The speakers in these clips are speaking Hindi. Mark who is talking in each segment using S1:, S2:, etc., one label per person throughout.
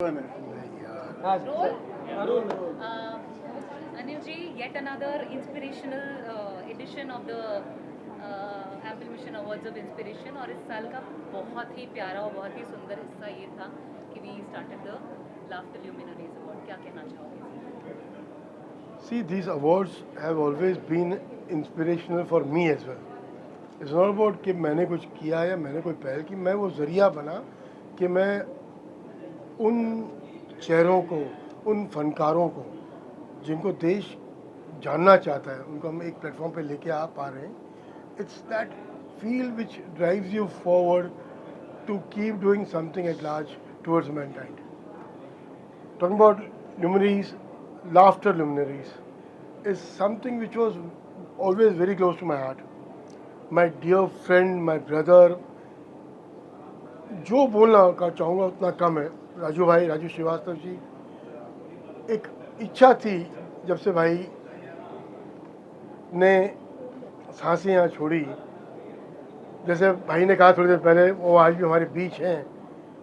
S1: Anil ji, yet another inspirational edition of the Ample Mission Awards of Inspiration और इस साल का बहुत ही प्यारा और बहुत ही सुंदर हिस्सा ये था कि we started the Laughter Luminaries Award. क्या कहना चाहोगे?
S2: See, these awards have always been inspirational for me as well. It's not about कि मैंने कुछ किया या मैंने कोई पहल की, मैं वो ज़रिया बना कि मैं उन चेहरों को, उन फनकारों को जिनको देश जानना चाहता है, उनको हम एक प्लेटफॉर्म पे लेके आ पा रहे हैं. It's that feel which drives you forward to keep doing something at large towards mankind. Talking about luminaries, laughter luminaries is something which was always very close to my heart. My dear friend, my brother, जो बोलना का चाहूँगा उतना कम है. राजू भाई, राजू श्रीवास्तव जी, एक इच्छा थी जब से भाई ने सांसें यहाँ छोड़ी. जैसे भाई ने कहा थोड़ी देर पहले, वो आज भी हमारे बीच हैं,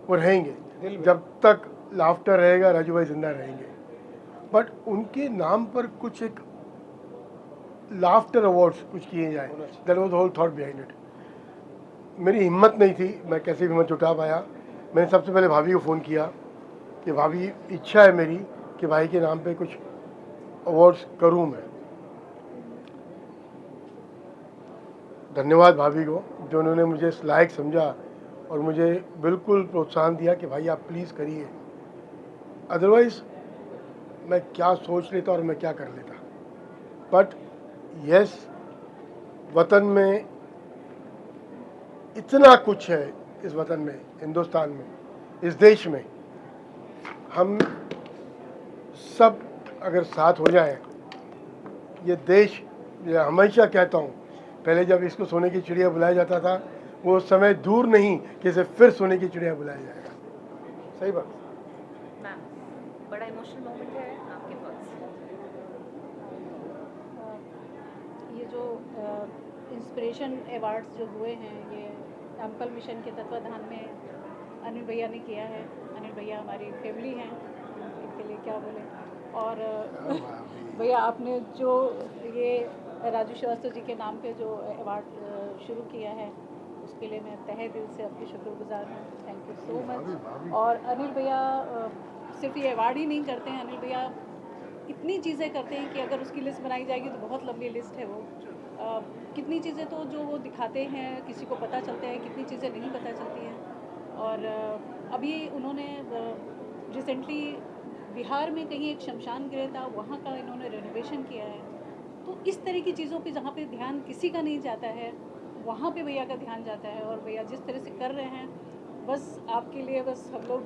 S2: वो रहेंगे जब तक लाफ्टर रहेगा. राजू भाई जिंदा रहेंगे. बट उनके नाम पर कुछ एक लाफ्टर अवार्ड्स कुछ किए जाए, that was the whole thought behind it. मेरी हिम्मत नहीं थी, मैं कैसे भी हिम्मत जुटा पाया. मैंने सबसे पहले भाभी को फ़ोन किया कि भाभी, इच्छा है मेरी कि भाई के नाम पे कुछ अवार्ड्स करूं मैं. धन्यवाद भाभी को जो उन्होंने मुझे इस लायक समझा और मुझे बिल्कुल प्रोत्साहन दिया कि भाई आप प्लीज़ करिए. अदरवाइज़ मैं क्या सोच लेता और मैं क्या कर लेता. बट यस, वतन में इतना कुछ है, इस वतन में, हिंदुस्तान में, इस देश में. हम सब अगर साथ हो जाएं, ये देश, ये हमेशा कहता हूँ, पहले जब इसको सोने की चिड़िया बुलाया जाता था, वो समय दूर नहीं कि इसे फिर सोने की चिड़िया बुलाया जाएगा. सही बात.
S1: मैम, बड़ा इमोशनल मोमेंट है आपके पास.
S3: ये जो इंस्पिरेशन अवार्ड्स जो हुए हैं, ये एम्पल मिशन के तत्वाधान में अनिल भैया ने किया है. अनिल भैया हमारी फैमिली हैं, इनके लिए क्या बोले. और भैया आपने जो ये राजू श्रीवास्तव जी के नाम पे जो अवार्ड शुरू किया है, उसके लिए मैं तहे दिल से आपकी शुक्रगुजार हूँ. Thank you so much. और अनिल भैया सिर्फ ये अवार्ड ही नहीं करते हैं, अनिल भैया इतनी चीज़ें करते हैं कि अगर उसकी लिस्ट बनाई जाएगी तो बहुत लंबी लिस्ट है वो. कितनी चीज़ें तो जो वो दिखाते हैं किसी को पता चलता है, कितनी चीज़ें नहीं पता चलती हैं. और अभी उन्होंने रिसेंटली बिहार में कहीं एक शमशान गृह था, वहाँ का इन्होंने रेनोवेशन किया है. तो इस तरह की चीज़ों पे जहाँ पे ध्यान किसी का नहीं जाता है, वहाँ पे भैया का ध्यान जाता है. और भैया जिस तरह से कर रहे हैं, बस आपके लिए बस हम लोग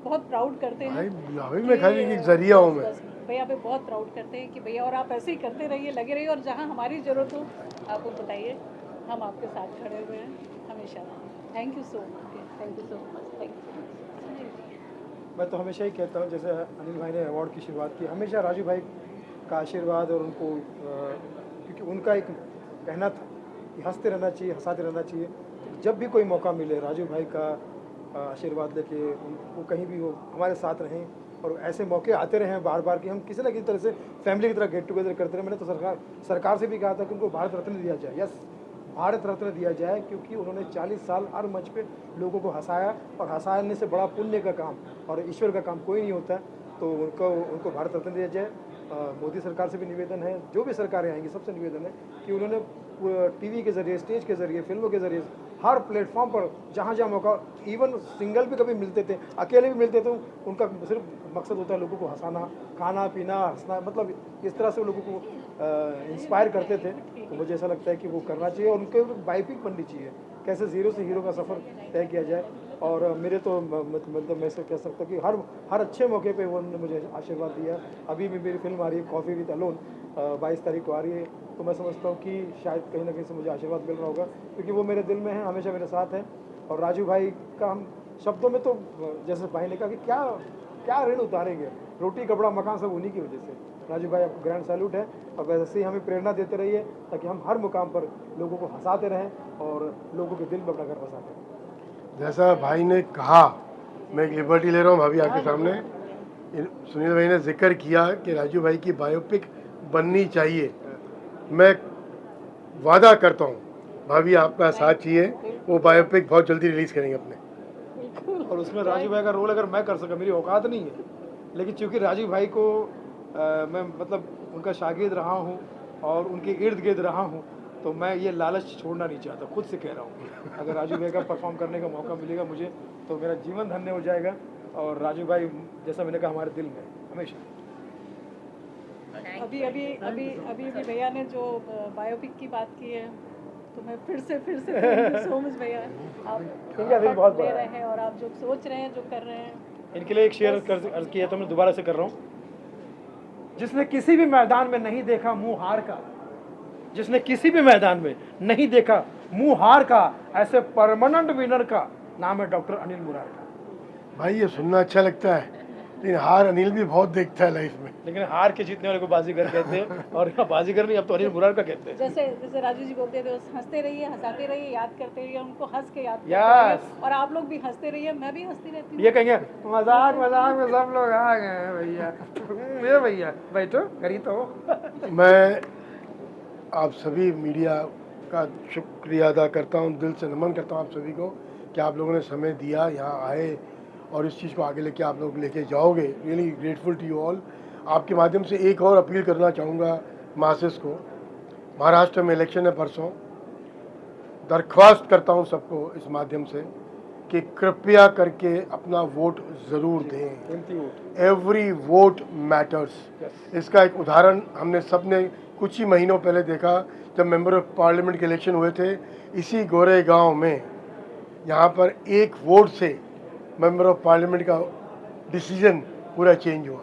S3: बहुत प्राउड करते हैं.
S2: भाई मैं खाली एक जरिया हूँ. मैं
S3: भैया पे बहुत प्राउड करते हैं कि भैया, और आप ऐसे ही करते रहिए, लगे रहिए, और जहाँ हमारी ज़रूरत हो आप बताइए, हम आपके साथ खड़े हुए हैं हमेशा. Thank you so much. Thank you so much. Thank you.
S4: मैं तो हमेशा ही कहता हूँ, जैसे अनिल भाई ने अवार्ड की शुरुआत की, हमेशा राजू भाई का आशीर्वाद और उनको, क्योंकि उनका एक कहना था कि हंसते रहना चाहिए, हंसाते रहना चाहिए. तो जब भी कोई मौका मिले, राजू भाई का आशीर्वाद लेके वो कहीं भी हो, हमारे साथ रहें. और ऐसे मौके आते रहे हैं बार बार कि हम किसी ना किसी तरह से फैमिली की तरह गेट टुगेदर करते रहे. मैंने तो सरकार से भी कहा था कि उनको भारत रत्न दिया जाए. यस, भारत रत्न दिया जाए, क्योंकि उन्होंने 40 साल हर मंच पे लोगों को हंसाया, और हंसाने से बड़ा पुण्य का काम और ईश्वर का काम कोई नहीं होता. तो उनको भारत रत्न दिया जाए. मोदी सरकार से भी निवेदन है, जो भी सरकारें आएंगी सबसे निवेदन है कि उन्होंने टीवी के ज़रिए, स्टेज के ज़रिए, फिल्मों के ज़रिए, हर प्लेटफॉर्म पर जहाँ जहाँ मौका, इवन सिंगल भी कभी मिलते थे, अकेले भी मिलते थे, उनका सिर्फ मकसद होता है लोगों को हंसाना, खाना पीना, हंसना, मतलब इस तरह से लोगों को इंस्पायर करते थे. तो मुझे ऐसा लगता है कि वो करना चाहिए, और उनके बायोपिक बननी चाहिए, कैसे ज़ीरो से हीरो का सफ़र तय किया जाए. और मेरे तो मतलब मैं ऐसे कह सकता हूँ कि हर अच्छे मौके पे उन्होंने मुझे आशीर्वाद दिया. अभी भी मेरी फिल्म आ रही है कॉफ़ी विद अलोन, 22 तारीख को आ रही है. तो मैं समझता हूँ कि शायद कहीं ना कहीं से मुझे आशीर्वाद मिल रहा होगा, क्योंकि वो मेरे दिल में है, हमेशा मेरे साथ है. और राजू भाई का हम शब्दों में तो, जैसे भाई ने कहा कि क्या क्या ऋण उतारेंगे, रोटी कपड़ा मकान सब उन्हीं की वजह से. राजू भाई, आपको ग्रैंड सैल्यूट है, और वैसे ही हमें प्रेरणा देते रहिए ताकि हम हर मुकाम पर लोगों को हंसाते रहें और लोगों के दिल में अपना घर बसाते रहें.
S2: जैसा भाई ने कहा मैं एक लिबर्टी ले रहा हूँ भाभी आपके सामने। सुनील भाई ने जिक्र किया कि राजू भाई की बायोपिक बननी चाहिए। मैं वादा करता हूँ भाभी आपका साथ चाहिए, वो बायोपिक बहुत जल्दी रिलीज़ करेंगे अपने।
S4: और उसमें राजू भाई का रोल अगर मैं कर सका, मेरी औकात नहीं है, लेकिन चूंकि राजू भाई को मैं मतलब उनका शागिर्द रहा हूँ और उनके इर्द गिर्द रहा हूँ, तो मैं ये लालच छोड़ना नहीं चाहता, खुद से कह रहा हूँ। अगर राजू भाई का परफॉर्म करने का मौका मिलेगा मुझे, तो मेरा जीवन धन्य हो जाएगा। और राजू भाई जैसा मैंने कहा हमारे दिल में हमेशा।
S3: अभी अभी अभी अभी अभी भैया ने जो बायोपिक की बात की है, तो मैं फिर से थैंक यू सो मच भैया, आप
S4: ठीक है, दिल बहुत
S3: दे
S4: बड़ा
S3: रहे
S4: है।
S3: हैं और आप जो सोच रहे हैं, जो कर रहे हैं।
S4: इनके लिए एक शेयर अर्ज किया तो मैं दोबारा से कर रहा हूँ। जिसने किसी भी मैदान में नहीं देखा मुंह हार का, जिसने किसी भी मैदान में नहीं देखा मुंह हार का, ऐसे परमानेंट विनर का नाम है डॉक्टर अनिल मुरार का।
S2: भाई ये सुनना अच्छा लगता है, लेकिन हार अनिल भी बहुत देखता है लाइफ में।
S4: लेकिन हार के जीतने वाले को बाजीगर कहते हैं, और यहाँ बाजीगर नहीं, अब तो अनिल मुरार का कहते हैं।
S3: जैसे राजू जी बोलते थे, हंसते रहिए, हंसाते रहिए, याद करते रहिए, उनको हंस के याद करते
S4: Yes.
S3: रहिए, और आप लोग भी हंसते रहिए, मैं भी हंसती रहती हूँ।
S4: ये कहेंगे मजाक मजाक में सब लोग आ गए हैं भैया। ये भैया बैठो करी तो।
S2: मैं आप सभी मीडिया का शुक्रिया अदा करता हूँ, दिल से नमन करता हूँ आप सभी को कि आप लोगों ने समय दिया, यहाँ आए और इस चीज़ को आगे लेके आप लोग लेके जाओगे। Really grateful to you all. आपके माध्यम से एक और अपील करना चाहूँगा मासेस को। महाराष्ट्र में इलेक्शन है परसों। दरख्वास्त करता हूँ सबको इस माध्यम से कि कृपया करके अपना वोट ज़रूर दें। Every vote matters. इसका एक उदाहरण हमने सबने कुछ ही महीनों पहले देखा, जब मेंबर ऑफ पार्लियामेंट के इलेक्शन हुए थे इसी गोरेगांव में। यहाँ पर एक वोट से मेंबर ऑफ पार्लियामेंट का डिसीजन पूरा चेंज हुआ।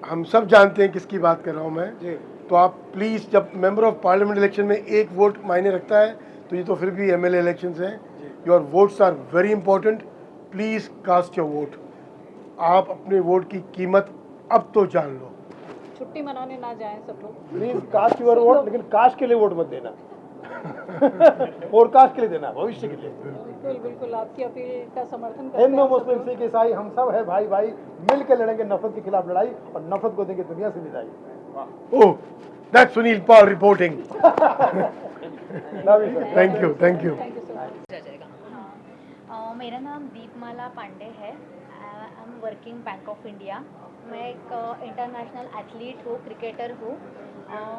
S2: हम सब जानते हैं किसकी बात कर रहा हूँ मैं। तो आप प्लीज़, जब मेंबर ऑफ पार्लियामेंट इलेक्शन में एक वोट मायने रखता है, तो ये तो फिर भी एमएलए इलेक्शंस हैं। Your votes are very important. Please cast your vote. आप अपने वोट की कीमत अब तो जान लो।
S3: छुट्टी मनाने ना जाएं सब लोग।
S4: प्लीज कास्ट योर वोट, लेकिन कास्ट के लिए वोट मत देना। और कास्ट के लिए देना, भविष्य के लिए।
S3: बिल्कुल बिल्कुल, आपकी अपील का समर्थन करते
S4: हिंदू
S3: हैं सब
S4: मुस्लिम
S3: लोग।
S4: सिख ईसाई हम सब है भाई भाई, मिल के लड़ेंगे नफरत के खिलाफ लड़ाई, और नफरत को देंगे दुनिया से विदाई।
S2: Oh, that's Sunil Pal reporting. Thank you, thank you.
S3: Thank you so much.
S1: आ जाएगा।
S5: मेरा नाम दीपमाला पांडे है। I am working bank of India. मैं एक इंटरनेशनल एथलीट हूँ, क्रिकेटर हूँ।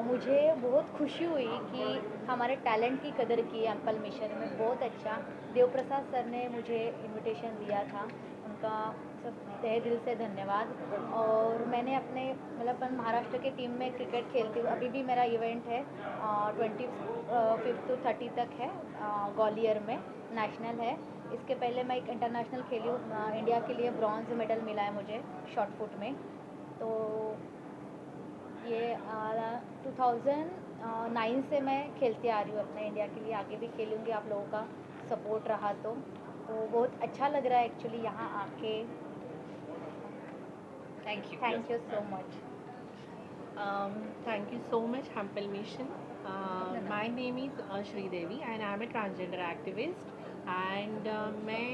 S5: मुझे बहुत खुशी हुई कि हमारे टैलेंट की कदर की एम्पल मिशन में। बहुत अच्छा, देवप्रसाद सर ने मुझे इनविटेशन दिया था, उनका सब तहे दिल से धन्यवाद। और मैंने अपने मतलब महाराष्ट्र की टीम में क्रिकेट खेलती हूँ। अभी भी मेरा इवेंट है 25 to 30 तक है, ग्वालियर में नेशनल है। इसके पहले मैं एक इंटरनेशनल खेली हूँ, इंडिया के लिए ब्रॉन्ज मेडल मिला है मुझे शॉट पुट में। तो ये 2009 से मैं खेलती आ रही हूँ अपने इंडिया के लिए, आगे भी खेलूँगी आप लोगों का सपोर्ट रहा तो बहुत अच्छा लग रहा है एक्चुअली यहाँ आके।
S1: Thank you
S5: so much.
S6: Thank you so much, Hampel Mission. My name is Sridevi and I am a transgender activist. And मैं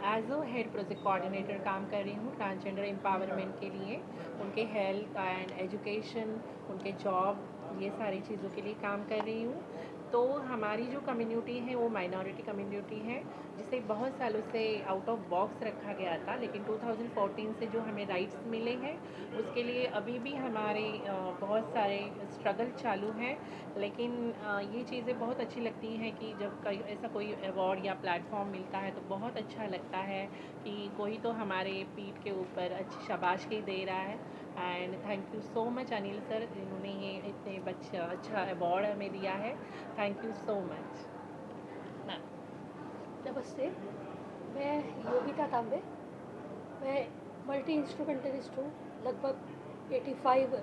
S6: as a head project coordinator काम कर रही हूँ ट्रांसजेंडर एम्पावरमेंट के लिए। उनके हेल्थ एंड एजुकेशन, उनके जॉब, ये सारी चीज़ों के लिए काम कर रही हूँ। तो हमारी जो कम्युनिटी है वो माइनॉरिटी कम्युनिटी है, जिसे बहुत सालों से आउट ऑफ बॉक्स रखा गया था। लेकिन 2014 से जो हमें राइट्स मिले हैं उसके लिए अभी भी हमारे बहुत सारे स्ट्रगल चालू हैं। लेकिन ये चीज़ें बहुत अच्छी लगती हैं कि जब ऐसा कोई अवार्ड या प्लेटफॉर्म मिलता है तो बहुत अच्छा लगता है कि कोई तो हमारे पीठ के ऊपर अच्छी शाबाशी दे रहा है। And thank you so much Anil sir, जिन्होंने ये इतने अच्छा अवार्ड हमें दिया है। Thank you so much.
S7: नमस्ते, मैं योगिता तांबे। मैं मल्टी इंस्ट्रूमेंटलिस्ट हूँ, लगभग 85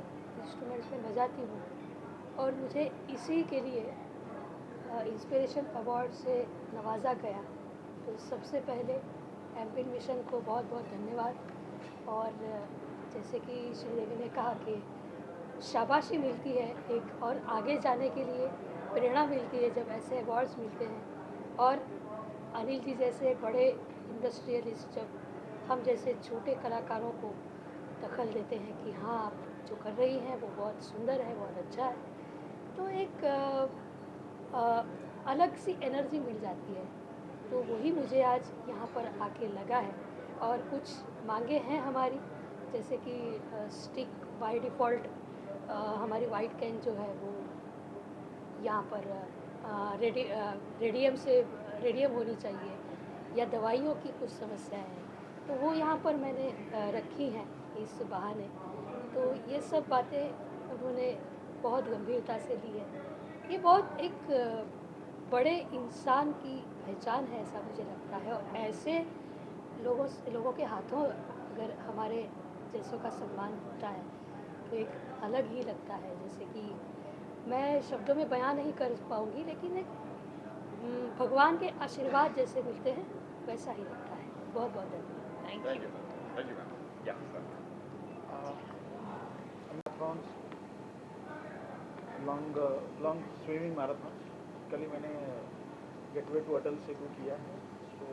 S7: इंस्ट्रूमेंट्स में बजाती हूँ। और मुझे इसी के लिए इंस्पिरेशन अवार्ड से नवाजा गया। तो सबसे पहले एम्पिल मिशन को बहुत बहुत धन्यवाद। और जैसे कि श्रीदेवी ने कहा कि शाबाशी मिलती है एक, और आगे जाने के लिए प्रेरणा मिलती है जब ऐसे अवार्ड्स मिलते हैं। और अनिल जी जैसे बड़े इंडस्ट्रियलिस्ट जब हम जैसे छोटे कलाकारों को दखल देते हैं कि हाँ आप जो कर रही हैं वो बहुत सुंदर है, बहुत अच्छा है, तो एक अलग सी एनर्जी मिल जाती है। तो वही मुझे आज यहाँ पर आके लगा है। और कुछ मांगे हैं हमारी, जैसे कि स्टिक बाय डिफ़ॉल्ट हमारी वाइट कैन जो है वो यहाँ पर रेडियम होनी चाहिए, या दवाइयों की कुछ समस्याएं हैं, तो वो यहाँ पर मैंने रखी हैं इस बहाने। तो ये सब बातें उन्होंने बहुत गंभीरता से ली है। ये बहुत एक बड़े इंसान की पहचान है, ऐसा मुझे लगता है। और ऐसे लोगों के हाथों अगर हमारे जैसों का सम्मान होता है तो एक अलग ही लगता है। जैसे कि मैं शब्दों में बयान नहीं कर पाऊँगी, लेकिन एक भगवान के आशीर्वाद जैसे मिलते हैं वैसा ही लगता है। बहुत बहुत धन्यवाद।
S1: Thank you.
S8: Thank you, ma'am. Yeah, sir.
S9: Marathons, long swimming marathon कल ही मैंने गेटवे टू अटल से को किया है। तो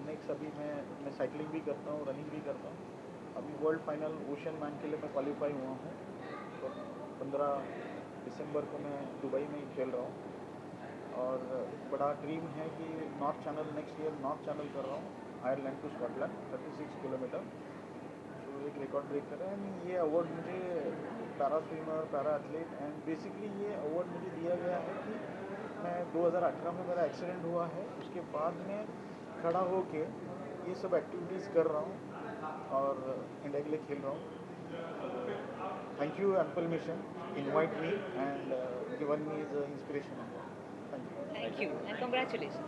S9: नेक्स्ट अभी मैं साइकिलिंग भी करता हूँ, रनिंग भी करता हूँ। अभी वर्ल्ड फाइनल ओशन मैन के लिए मैं क्वालिफाई हुआ हूँ, तो 15 दिसंबर को मैं दुबई में ही खेल रहा हूँ। और बड़ा ड्रीम है कि north channel next year north channel कर रहा हूँ, आयरलैंड टू स्कॉटलैंड 36 किलोमीटर, तो एक रिकॉर्ड ब्रेक कर रहा है। एंड ये अवार्ड मुझे para swimmer, para athlete, and basically ये अवार्ड मुझे दिया गया है कि मैं 2018 में मेरा एक्सीडेंट हुआ है, उसके बाद में खड़ा होके ये सब एक्टिविटीज़ कर रहा हूँ और इंडिया के लिए खेल रहा हूँ। Thank you ample mission invite me and given me the inspiration. Thank you.
S1: Thank you and congratulations.